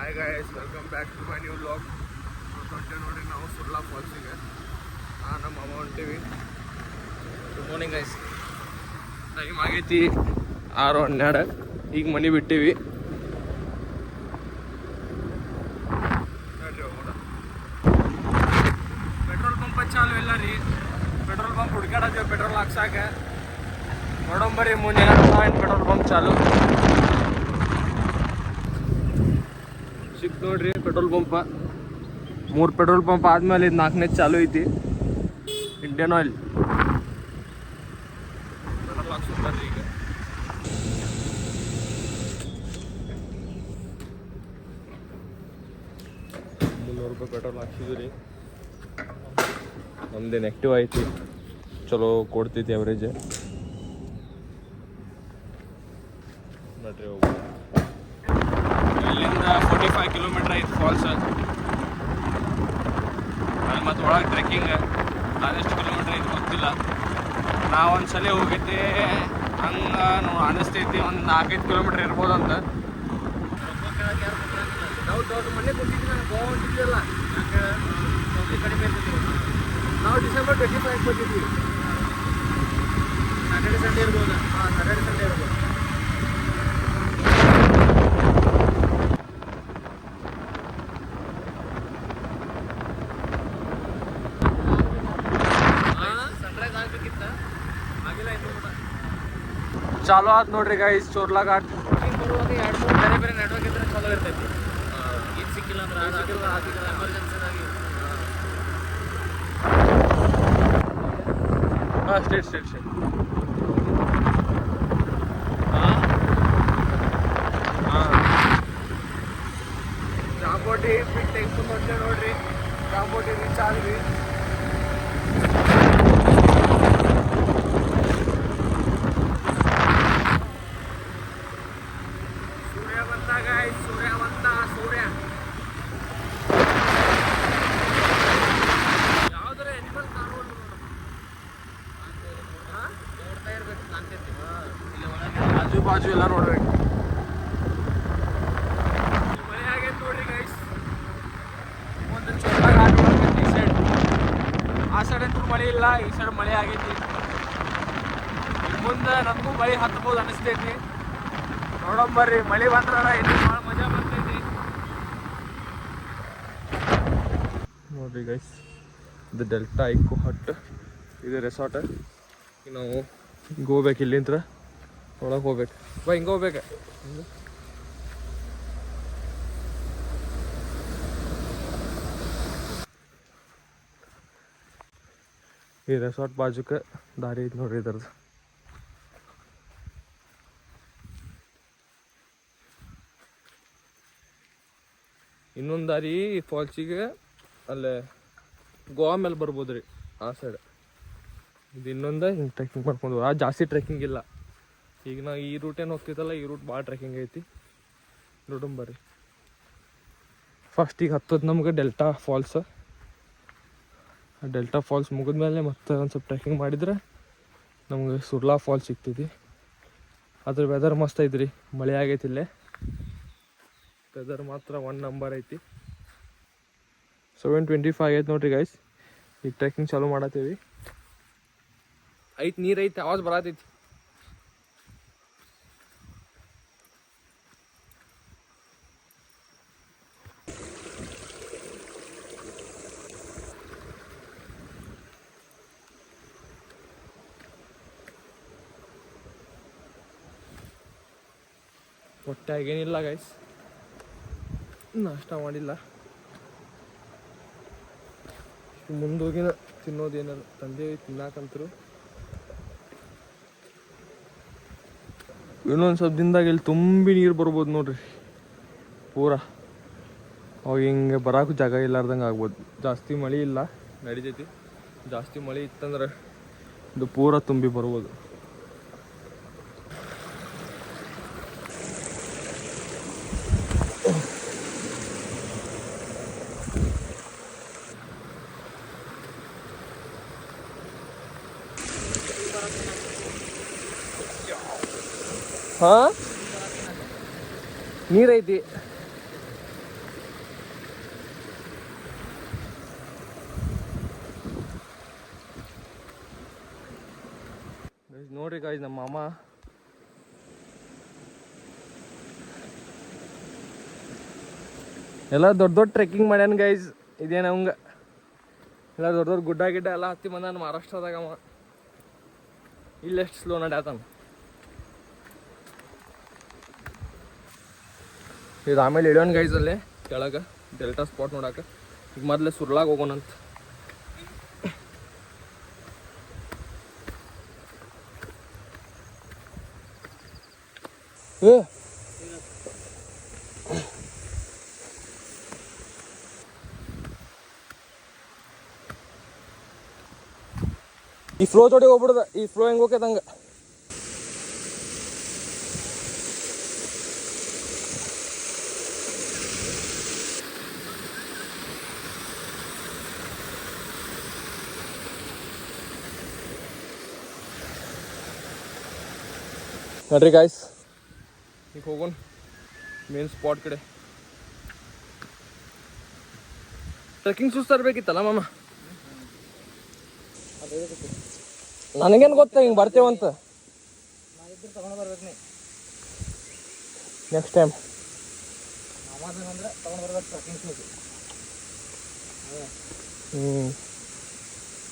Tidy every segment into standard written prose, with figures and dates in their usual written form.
Hi guys, welcome back to my new vlog. ಹೊಟ್ಟೆ ನೋಡಿ ನಾವು ಸುರ್ಲಾ ಫಾಲ್ಸಿಗೆ ನಮ್ಮ ಅಮ್ಮ ಹೊಂಟೀವಿ. Good morning guys. ಟೈಮ್ ಆಗೈತಿ 6:12. ಈಗ ಮನೆ ಬಿಟ್ಟೀವಿ. ಪೆಟ್ರೋಲ್ ಪಂಪ್ ಚಾಲು ಇಲ್ಲ ರೀ. ಪೆಟ್ರೋಲ್ ಪಂಪ್ ಹುಡ್ಕಾಡತ್ತೀವಿ ಪೆಟ್ರೋಲ್ ಹಾಕ್ಸಾಕ. ನೋಡಂಬರಿ ಮುಂದೆ ಪೆಟ್ರೋಲ್ ಪಂಪ್ ಚಾಲು ಸಿಕ್ ನೋಡ್ರಿ. ಪೆಟ್ರೋಲ್ ಪಂಪ್ 3 ಪೆಟ್ರೋಲ್ ಪಂಪ್ ಆದ್ಮೇಲೆ ಇದು 4ನೇ ಚಾಲು ಐತಿ. ಇಂಡಿಯನ್ ಆಯಿಲ್ ಪೆಟ್ರೋಲ್ ಹಾಕ್ಸ್ಕೊಂಡ್ರಿ. ಈಗ 300 ರೂಪಾಯಿ ಪೆಟ್ರೋಲ್ ಹಾಕ್ಸಿದ್ರಿ. ನಮ್ದೇನು ಆ್ಯಕ್ಟಿವ್ ಐತಿ, ಚಲೋ ಕೊಡ್ತೈತಿ ಅವರೇಜ್. ನೋಡ್ರಿ ಹೋಗ್ಬೋದು. ಇಲ್ಲಿಂದ 45 ಕಿಲೋಮೀಟ್ರ್ ಐತಿ ಫಾಲ್ಸ್. ಅಲ್ಲಿ ಮತ್ತು ಒಳಗೆ ಟ್ರೆಕ್ಕಿಂಗ್ ಅದೆಷ್ಟು ಕಿಲೋಮೀಟ್ರ್ ಐತಿ ಗೊತ್ತಿಲ್ಲ. ನಾವೊಂದ್ಸಲ ಹೋಗಿದ್ದೆ, ಹಂಗೆ ಅನಿಸ್ತೈತಿ ಒಂದು 4-5 ಕಿಲೋಮೀಟ್ರ್ ಇರ್ಬೋದಂತ. ಹೌದು ಮೊನ್ನೆ ಕೊಟ್ಟಿದ್ವಿ, ನಾನು ಗೋವಾ ಹೊಂಟಿದ್ವಲ್ಲ, ನಂಗೆ ಕಡಿಮೆ ಇರ್ತಿದ್ವಿ. ನಾವು ಡಿಸೆಂಬರ್ 25 ಕೊಟ್ಟಿದ್ವಿ. ಸ್ಯಾಟರ್ಡೆ ಸಂಡೇ ಇರ್ಬೋದು. ಹಾಂ, ಸ್ಯಾಟರ್ಡೆ ಸಂಡೇ ಇರ್ಬೋದು. ಚಾಲೋ ಆದ್ ನೋಡ್ರಿ ಗೈಸ್ ಚೋರ್ಲಾ ಘಾಟ್. ಬರುವಾಗ 2-3 ಬೇರೆ ಬೇರೆ ನೆಟ್ವರ್ಕ್ ಇದ್ರೆ ಚಲೋ ಇರ್ತೈತಿ. ಇದು ಸಿಕ್ಕಿಲ್ಲ ಅಂದ್ರೆ ಎಮರ್ಜೆನ್ಸಿನಾಗಿ. ಹಾಂ, ಸ್ಟೇಟ್ ಹಾಂ. ಚಾಂಬೋಟಿ ಬಿಟ್ಟು ತೆಗೆದು ನೋಡ್ತೇವೆ ನೋಡ್ರಿ. ಚಾಂಬೋಟಿ ರೀಚ್ ಆದ್ವಿ. ಸೂರ್ಯ ಯಾವ್ದಾರ ಎನಿಮಲ್ ಕಾಣೋದು ನೋಡ್ತಾ ಇರ್ಬೇಕು, ಕಾಣ್ತೈತಿ. ಇಲ್ಲಿ ಒಳಗೆ ಆಜು ಬಾಜು ಎಲ್ಲ ನೋಡ್ಬೇಕು. ಮಳೆ ಆಗೈತೆ ನೋಡ್ರಿ ಗೈಸ್. ಒಂದು ಚೋರ್ಲಾ ಘಾಟ್ ಒಳಗೈತಿ ಈ ಸೈಡ್. ಆ ಸೈಡ್ ಅಂತೂ ಮಳೆ ಇಲ್ಲ, ಈ ಸೈಡ್ ಮಳೆ ಆಗೈತಿ. ಮುಂದೆ ನಮಗೂ ಮಳೆ ಹತ್ಬೋದು ಅನಿಸ್ತೈತಿ. ನೋಡಂಬರ್ರಿ, ಮಳೆ ಬಂದ್ರ ಇಲ್ಲಿ ಭಾಳ ಮಜಾ ಬರ್ತೈತಿ ನೋಡ್ರಿ ಗೈಸ್. ಇದು ಡೆಲ್ಟಾ ಇಕೋ ಹಟ್, ಇದು ರೆಸಾರ್ಟ್. ಈಗ ನಾವು ಹಿಂಗೆ ಹೋಗ್ಬೇಕು, ಇಲ್ಲಿಂದ ಒಳಗೆ ಹೋಗ್ಬೇಕು. ಹಿಂಗೆ ಹೋಗ್ಬೇಕು. ಈ ರೆಸಾರ್ಟ್ ಬಾಜುಕ್ಕೆ ದಾರಿ ಐತಿ ನೋಡ್ರಿ ಇದ್ರದ್ದು. ಇನ್ನೊಂದು ದಾರಿ ಫಾಲ್ಸಿಗೆ ಅಲ್ಲೇ ಗೋವಾ ಮೇಲೆ ಬರ್ಬೋದು ರೀ, ಆ ಸೈಡ್. ಇದು ಇನ್ನೊಂದು ಹಿಂಗೆ ಟ್ರೆಕ್ಕಿಂಗ್ ಮಾಡ್ಕೊಂಡು. ಜಾಸ್ತಿ ಟ್ರೆಕ್ಕಿಂಗ್ ಇಲ್ಲ. ಈಗ ನಾವು ಈ ರೂಟ್ ಏನು ಹೋಗ್ತಿತ್ತಲ್ಲ, ಈ ರೂಟ್ ಭಾಳ ಟ್ರೆಕ್ಕಿಂಗ್ ಐತಿ. ನೋಡೋಣ ಬರ್ರಿ. ಫಸ್ಟ್ ಈಗ ಹತ್ತೋದು ನಮ್ಗೆ ಡೆಲ್ಟಾ ಫಾಲ್ಸ್. ಆ ಡೆಲ್ಟಾ ಫಾಲ್ಸ್ ಮುಗಿದ್ಮೇಲೆ ಮತ್ತೆ ಒಂದು ಸ್ವಲ್ಪ ಟ್ರೆಕ್ಕಿಂಗ್ ಮಾಡಿದ್ರೆ ನಮ್ಗೆ ಸುರ್ಲಾ ಫಾಲ್ಸ್ ಸಿಗ್ತೈತಿ. ಅದ್ರ ವೆದರ್ ಮಸ್ತ್ ಐತ್ರಿ, ಮಳೆ ಆಗೈತಿ ಇಲ್ಲೇ. ವೆದರ್ ಮಾತ್ರ 1 ನಂಬರ್ ಐತಿ. 7:25 ಆಗೈತೆ ನೋಡ್ರಿ ಗೈಸ್. ಈಗ ಟ್ರೆಕ್ಕಿಂಗ್ ಚಾಲೂ ಮಾಡತ್ತೀವಿ. ಐತಿ ನೀರು ಐತಿ, ಆವಾಜ್ ಬರತೈತಿ. ಹೊಟ್ಟೆ ಆಗೇನಿಲ್ಲ ಗೈಸ್, ನಾಷ್ಟ ಮಾಡಿಲ್ಲ. ಮುಂದೋಗಿನ ತಿನ್ನೋದೇನಲ್ಲ, ತಂದೆ ತಿನ್ನಾಕಂತರು. ಇನ್ನೊಂದು ಸ್ವಲ್ಪ ದಿನದಾಗ ಇಲ್ಲಿ ತುಂಬಿ ನೀರು ಬರ್ಬೋದು ನೋಡ್ರಿ ಪೂರಾ. ಅವಾಗ ಹಿಂಗೆ ಬರೋಕ್ಕೂ ಜಾಗ ಇಲ್ಲಾರ್ದಂಗೆ ಆಗ್ಬೋದು. ಜಾಸ್ತಿ ಮಳೆ ಇಲ್ಲ, ನಡಿತೈತಿ. ಜಾಸ್ತಿ ಮಳೆ ಇತ್ತಂದ್ರೆ ಇದು ಪೂರಾ ತುಂಬಿ ಬರ್ಬೋದು. ಹಾಂ, ನೀರೈತಿ. ನೋಡ್ರಿ ಗಾಯ್ಸ್ ನಮ್ಮ ಮಾಮ ಎಲ್ಲ ದೊಡ್ಡ ದೊಡ್ಡ ಟ್ರೆಕ್ಕಿಂಗ್ ಮಾಡ್ಯಾನ ಗೈಸ್. ಇದೇನು ಅವಂಗ ಎಲ್ಲ ದೊಡ್ಡ ದೊಡ್ಡ ಗುಡ್ಡ ಗಿಡ್ಡ ಎಲ್ಲ ಹತ್ತಿ ಬಂದಾನ ಮಹಾರಾಷ್ಟ್ರದಾಗ. ಅವ ಇಲ್ಲೆಷ್ಟು ಸ್ಲೋ ನಡ್ಯಾತಾನ ಇದು. ಆಮೇಲೆ ಇಳಿಯೋಣ ಗೈಸ್ ಅಲ್ಲೇ ಕೆಳಗೆ ಡೆಲ್ಟಾ ಸ್ಪಾಟ್ ನೋಡಕ್ಕೆ. ಈಗ ಮೊದಲೇ ಸುರ್ಲಾಗ ಹೋಗೋಣಂತ. ಈ ಫ್ಲೋ ಜೋಡಿ ಹೋಗ್ಬಿಡ್ದ. ಈ ಫ್ಲೋ ಹೆಂಗೆ ಹೋಗ್ಯದಂಗ. ನೋಡ್ರಿ ಗಾಯ್ಸ್ ಈಗ ಹೋಗೋಣ ಮೇನ್ ಸ್ಪಾಟ್ ಕಡೆ. ಟ್ರೆಕ್ಕಿಂಗ್ ಶೂಸ್ ತರಬೇಕಿತ್ತಲ್ಲ ಮಾಮ. ನನಗೇನು ಗೊತ್ತಾ ಹಿಂಗೆ ಬರ್ತೇವಂತ. ನೆಕ್ಸ್ಟ್ ಟೈಮ್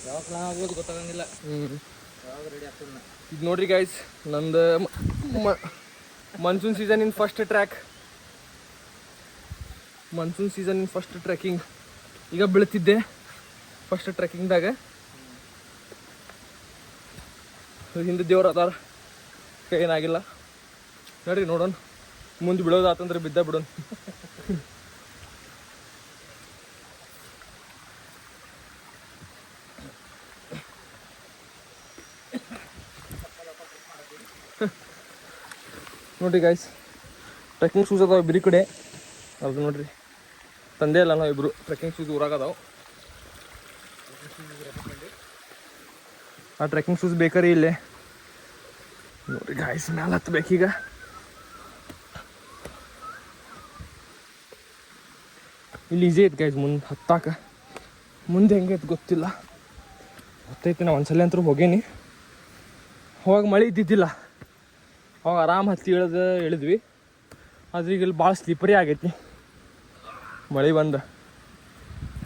ಯಾವಾಗ ಪ್ಲಾನ್ ಆಗ್ಬೋದು ಗೊತ್ತಾಗಂಗಿಲ್ಲ. ಯಾವಾಗ ರೆಡಿ ಆಗ್ತದೆ. ಈಗ ನೋಡ್ರಿ ಗೈಸ್ ನಂದು monsoon season in first track. Monsoon season in first trekking. ಈಗ ಬೀಳ್ತಿದ್ದೆ ಫಸ್ಟ್ ಟ್ರೆಕ್ಕಿಂಗ್ದಾಗ. ಹಿಂದೆ ದೇವ್ರು ಅದಾರ, ಕೈ ಏನಾಗಿಲ್ಲ. ನೋಡ್ರಿ ನೋಡೋಣ ಮುಂದೆ ಬೀಳೋದಾತಂದ್ರೆ ಬಿದ್ದ ಬಿಡೋಣ. ನೋಡ್ರಿ ಗಾಯ್ಸ್ ಟ್ರೆಕ್ಕಿಂಗ್ ಶೂಸ್ ಅದಾವ ಇಬ್ಬರಿ ಕಡೆ. ಅದು ನೋಡ್ರಿ ತಂದೆ ಇಲ್ಲ ನಾವು ಇಬ್ಬರು ಟ್ರೆಕ್ಕಿಂಗ್ ಶೂಸ್ ಊರಾಗ ಅದಾವ. ಆ ಟ್ರೆಕ್ಕಿಂಗ್ ಶೂಸ್ ಬೇಕಾರಿ ಇಲ್ಲೇ ನೋಡ್ರಿ ಗಾಯ್ಸ್. ಮ್ಯಾಲೆ ಹತ್ಬೇಕೀಗ. ಇಲ್ಲಿ ಈಜಿ ಐತೆ ಗೈಸ್ ಮುಂದೆ ಹತ್ತಾಕ. ಮುಂದೆ ಹೆಂಗೆ ಐತೆ ಗೊತ್ತಿಲ್ಲ. ಗೊತ್ತೈತಿ ನಾ ಒಂದ್ಸಲ ಅಂತೂ ಹೋಗೇನಿ. ಅವಾಗ ಮಳೆ ಇದ್ದಿದ್ದಿಲ್ಲ. ಅವಾಗ ಆರಾಮ್ ಹತ್ತಿ ಇಳಿದ್ವಿ. ಆದ್ರೆ ಈಗ ಇಲ್ಲಿ ಭಾಳ ಸ್ಲಿಪರಿ ಆಗೈತಿ ಮಳೆ ಬಂದು.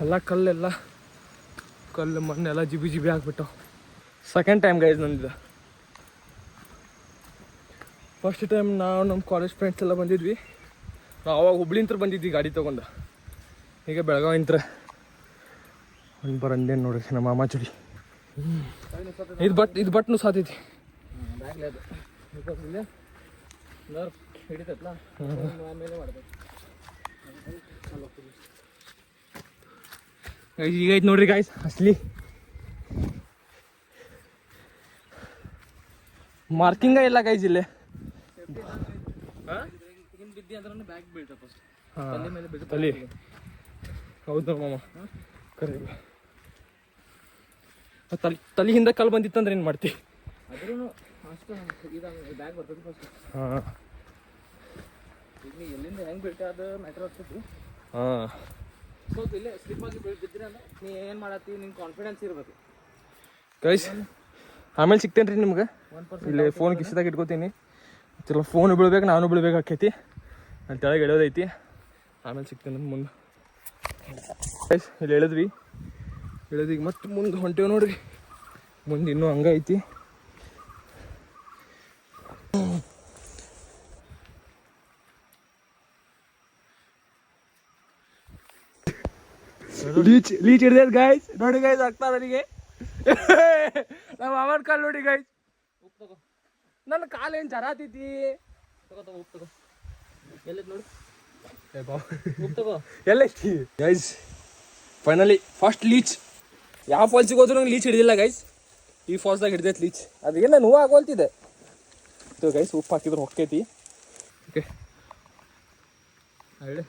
ಎಲ್ಲ ಕಲ್ಲು ಮಣ್ಣೆಲ್ಲ ಜಿಬಿ ಜಿಬಿ ಆಗ್ಬಿಟ್ಟವು. ಸೆಕೆಂಡ್ ಟೈಮ್ ಗೈಸ್ ನಂದಿದ್ದು. ಫಸ್ಟ್ ಟೈಮ್ ನಾವು ನಮ್ಮ ಕಾಲೇಜ್ ಫ್ರೆಂಡ್ಸ್ ಎಲ್ಲ ಬಂದಿದ್ವಿ. ನಾವು ಅವಾಗ ಹುಬ್ಳಿಂತ್ರ ಬಂದಿದ್ವಿ ಗಾಡಿ ತೊಗೊಂಡು. ಈಗ ಬೆಳಗಾವಿಂತ್ರ ಒಂದು ಬರಂದೇನು ನೋಡ್ರಿ ನಮ್ಮ ಮಾಮ ಚುಡಿ. ಇದು ಬಟ್ನು ಸಾತೈತಿ. ಹಿಡಿತೈತಲ್ಲ ಆಮೇಲೆ ಮಾಡ್ಬೇಕು. ಈಗ ಐತೆ ನೋಡ್ರಿ ಗಾಯ್ಸ್ ಅಸಲಿ ಮಾರ್ಕಿಂಗ ಇಲ್ಲ ಗೈಸ್ ಇಲ್ಲೇ. ಬಿದ್ದಿ ಅಂದ್ರೆ ಬ್ಯಾಗ್ ಬೀಳ್ತ ಫಸ್ಟ್ ತಲೆ ಮೇಲೆ ಬೀಳ್ತ. ತಲೆ ಹೌದು ಮಾಮ ಕರೆ. ತಲೆ ಹಿಂದೆ ಕಲ್ಲು ಬಂದಿತ್ತಂದ್ರೆ ಏನು ಮಾಡ್ತಿ? ಆದ್ರೂ ಅಷ್ಟು ಬ್ಯಾಗ್ ಬರ್ತದೆ ಫಸ್ಟ್. ಹಾಂ ಈಗ ನೀ ಎಲ್ಲಿಂದ ಹೆಂಗೆ ಬೀಳ್ತೆ ಅದು ಮ್ಯಾಟ್ರ್ ಆಗ್ತೈತಿ. ಹಾಂ ಸ್ವಲ್ಪ ಇಲ್ಲೇ ಸ್ಲಿಪ್ಪಾಗಿ ಬಿದ್ದಿರಿ ಅಂದ್ರೆ ನೀ ಏನು ಮಾಡತ್ತಿ ನಿಂಗೆ ಕಾನ್ಫಿಡೆನ್ಸ್ ಇರ್ಬೇಕು ಗೈಸ್. ಆಮೇಲೆ ಸಿಗ್ತೇನೆ ರೀ ನಿಮ್ಗೆ. ಇಲ್ಲಿ ಫೋನ್ ಕಿಸಿದಾಗ ಇಟ್ಕೋತೀನಿ. ಚಲೋ ಫೋನ್ ಬೀಳ್ಬೇಕು, ನಾನು ಬೀಳ್ಬೇಕು ಆಕೈತಿ. ಅಲ್ಲಿ ಕೆಳಗೆ ಎಳೆಯೋದೈತಿ. ಆಮೇಲೆ ಸಿಗ್ತೇನೆ ಮುಂದೆ ಗೈಸ್. ಇಲ್ಲಿ ಎಳೆದ್ವಿ ಈಗ ಮತ್ತೆ ಮುಂದೆ ಹೊಂಟೇವು ನೋಡ್ರಿ. ಮುಂದೆ ಇನ್ನೂ ಹಂಗೆ ಐತಿ. ಲೀಚ್ ಹಿಡ್ದೇದ್ ಗಾಯ್ಸ್. ನೋಡಿ ಗಾಯ್ಸ್ ಆಗ್ತಾ ನನಗೆ ನಮ್ಮ ಮಾಮನ ಕಾಲು ನೋಡಿ ಗಾಯ್ಸ್. ಉಪ್ಪು ತಗೋ. ನನ್ನ ಕಾಲು ಏನು ಜರಾತೈತಿ. ತಗೋ ಉಪ್ಪು ತಗೋ. ಎಲ್ಲೈತೆ ನೋಡಿ ಉಪ್ಪು ತಗೋ. ಎಲ್ಲೈತಿ ಗೈಸ್? Finally first leach. ಯಾವ ಫಾಲ್ಸಿಗೆ ಹೋದ್ರು ನಂಗೆ ಲೀಚ್ ಹಿಡಿದಿಲ್ಲ ಗೈಸ್. ಈ ಫಾಲ್ಸ್ದಾಗ ಹಿಡ್ದೈತೆ ಲೀಚ್. ಅದೇನು ನೋವು ಆಗೋಲ್ತಿದೆ ಗೈಸ್. ಉಪ್ಪು ಹಾಕಿದ್ರೆ ಹೊಕ್ಕೈತಿ. ಓಕೆ ಹೇಳಿ.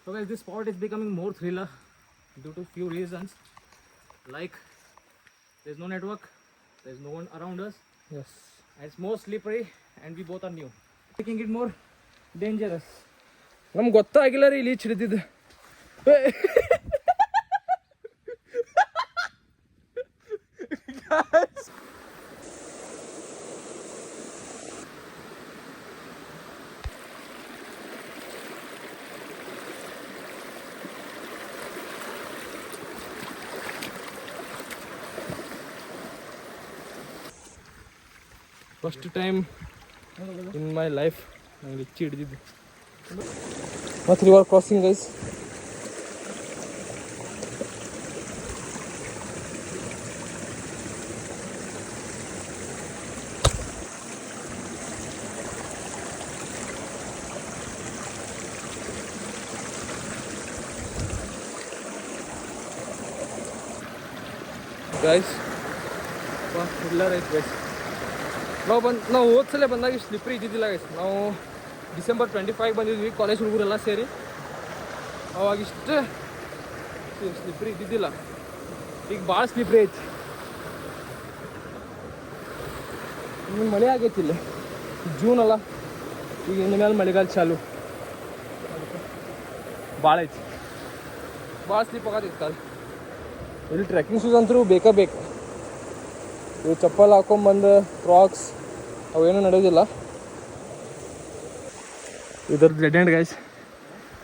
So guys, this spot is becoming more thriller due to few reasons. Like there's no network, there's no one around us. Yes. And it's more slippery and we both are new, making it more dangerous. ನಮ್ಗೆ ಗೊತ್ತಾಗಿಲ್ಲ ರೀ leach ಹಿಡಿದಿದ್ದು. First time in my life ನಂಗೆ lychee ಹಿಡಿದಿದ್ದು. ಮತ್ತು river crossing guys. Guys ಎಲ್ಲರ ಐತೆ guys. ನಾವು ಹೋದ್ಸಲ ಬಂದಾಗ ಸ್ಲಿಪ್ರಿ ಇದ್ದಿದ್ದಿಲ್ಲ ಗೈಸ್. ನಾವು ಡಿಸೆಂಬರ್ 25 ಬಂದಿದ್ವಿ ಕಾಲೇಜ್ ಹುಡುಗರೆಲ್ಲ ಸೇರಿ. ಅವಾಗಿಷ್ಟು ಸ್ಲಿಪ್ರಿ ಇದ್ದಿದ್ದಿಲ್ಲ. ಈಗ ಭಾಳ ಸ್ಲಿಪ್ರಿ ಐತಿ. ಇನ್ನು ಮಳೆ ಆಗೈತಿ ಇಲ್ಲಿ, ಜೂನ್ ಅಲ್ಲ, ಈಗ ಇನ್ನು ಮೇಲೆ ಮಳೆಗಾಲ ಚಾಲು. ಭಾಳ ಐತಿ, ಭಾಳ ಸ್ಲಿಪ್ ಆಗತ್ತೈತಿ ಕಾಲು. ಇಲ್ಲಿ ಟ್ರೆಕ್ಕಿಂಗ್ ಶೂಸ್ ಅಂತೂ ಬೇಕಾ ಬೇಕು. ಇವು ಚಪ್ಪಲ್ ಹಾಕೊಂಬಂದು ಕ್ರಾಕ್ಸ್ ಅವೇನೂ ನಡೆಯೋದಿಲ್ಲ. ಇದ್ರದ್ದು ಡೆಡ್ ಎಂಡ್ ಗೈಸ್.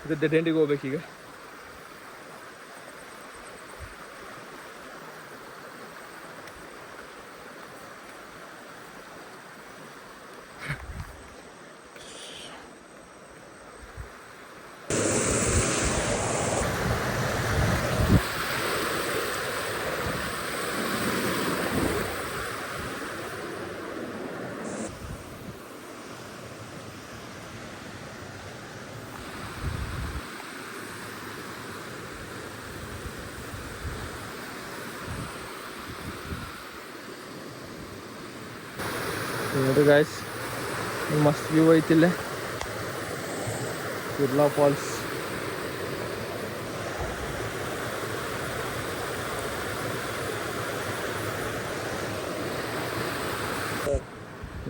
ಇದ್ರ ಡೆಡ್ ಎಂಡಿಗೆ ಹೋಗ್ಬೇಕೀಗ. ನೋಡ್ರಿ ಗಾಯ್ಸ್, ಮಸ್ತ್ ವ್ಯೂ ಐತಿಲ್ಲ, ಕುರ್ಲಾ ಫಾಲ್ಸ್.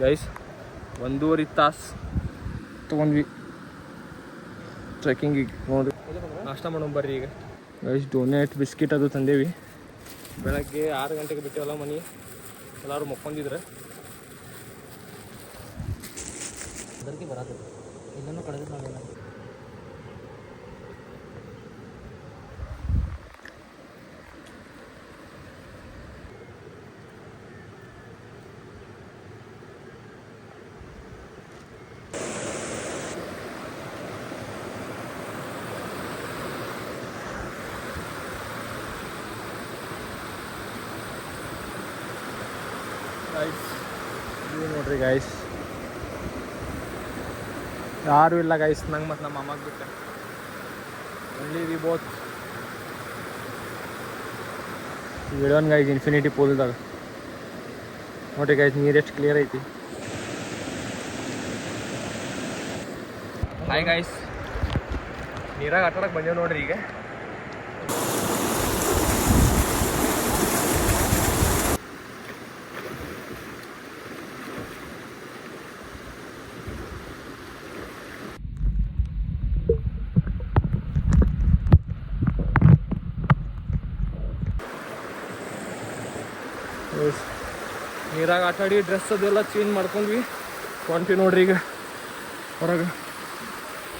ಗೈಸ್ 1.5 ತಾಸು ತೊಗೊಂಡ್ವಿ ಟ್ರೆಕ್ಕಿಂಗಿಗೆ. ನೋಡ್ರಿ ನಾಷ್ಟ ಮಾಡೋಣ ಬರ್ರಿ ಈಗ. ಗೈಸ್ ಡೋನೆಟ್ ಬಿಸ್ಕಿಟ್ ಅದು ತಂದೇವಿ. ಬೆಳಗ್ಗೆ 6 ಗಂಟೆಗೆ ಬಿಟ್ಟೇವಲ್ಲ ಮನೆ. ಎಲ್ಲರೂ ಮಕ್ಕೊಂಡಿದ್ರೆ ಅದಕ್ಕೆ ಬರತ್ತೆ. ಇನ್ನೂ ಕಳೆದ ನಾವೇನ ಗೈಸ್ ಇದು ನೋಡ್ರಿ ಗೈಸ್, ಯಾರೂ ಇಲ್ಲ ಗೈಸ್, ನಂಗೆ ಮತ್ತು ನಮ್ಮ ಅಮ್ಮಗೆ ಬಿಟ್ಟೆ. Only we both. ವಿಡಿಯೋನ್ ಗೈಸ್ ಇನ್ಫಿನಿಟಿ ಪೂಲ್ದಾಗ ನೋಡ್ರಿ ಗೈಸ್, ನೀರು ಎಷ್ಟು ಕ್ಲಿಯರ್ ಐತಿ. ಹಾಯ್ ಗೈಸ್, ನೀರಾಗ ಆಟಾಡಕ್ಕೆ ಬಂದೇವು ನೋಡ್ರಿ ಈಗ. ನೀರಾಗ ಆಟಾಡಿ ಡ್ರೆಸ್ ಅದೆಲ್ಲ ಚೇಂಜ್ ಮಾಡ್ಕೊಂಡ್ವಿ. ಹೊಂಟಿ ನೋಡ್ರಿ ಈಗ ಹೊರಗೆ.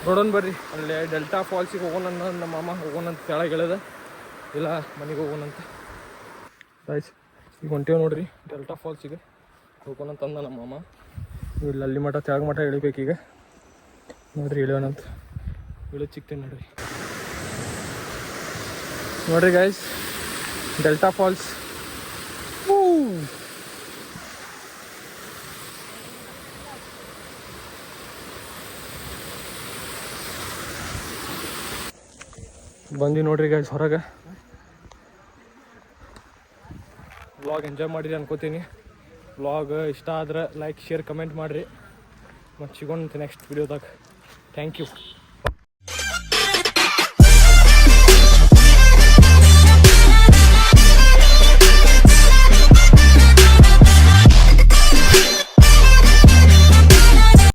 ನೋಡೋಣ ಬರ್ರಿ, ಅಲ್ಲೇ ಡೆಲ್ಟಾ ಫಾಲ್ಸಿಗೆ ಹೋಗೋಣ. ನಮ್ಮ ಮಾಮ ಹೋಗೋಣಂತ ಕೆಳಗೆ ಇಳಿದ, ಇಲ್ಲ ಮನೆಗೆ ಹೋಗೋಣಂತ ಗೈಸ್. ಈಗ ಹೊಂಟೇವು ನೋಡ್ರಿ ಡೆಲ್ಟಾ ಫಾಲ್ಸಿಗೆ ಹೋಗೋಣಂತಂದ ನಮ್ಮ ಮಾಮ. ಇಲ್ಲ ಅಲ್ಲಿ ಮಠ ತೆಳಗ ಮಠ ಇಳಿಬೇಕೀಗ. ನೋಡ್ರಿ ಇಳಿಯೋಣಂತ. ಇಳಿದು ಸಿಗ್ತೀನಿ ನೋಡ್ರಿ. ನೋಡ್ರಿ ಗೈಸ್ ಡೆಲ್ಟಾ ಫಾಲ್ಸ್. ಬಂದು ನೋಡ್ರಿ ಗೈಸ್ ಹೊರಗೆ. ವ್ಲಾಗ್ ಎಂಜಾಯ್ ಮಾಡಿರಿ ಅನ್ಕೋತೀನಿ. ವ್ಲಾಗ್ ಇಷ್ಟ ಆದ್ರೆ ಲೈಕ್, ಶೇರ್, ಕಮೆಂಟ್ ಮಾಡಿರಿ. ಮತ್ತು ಸಿಗೋಣ ನೆಕ್ಸ್ಟ್ ವಿಡಿಯೋದಾಗ. Thank you.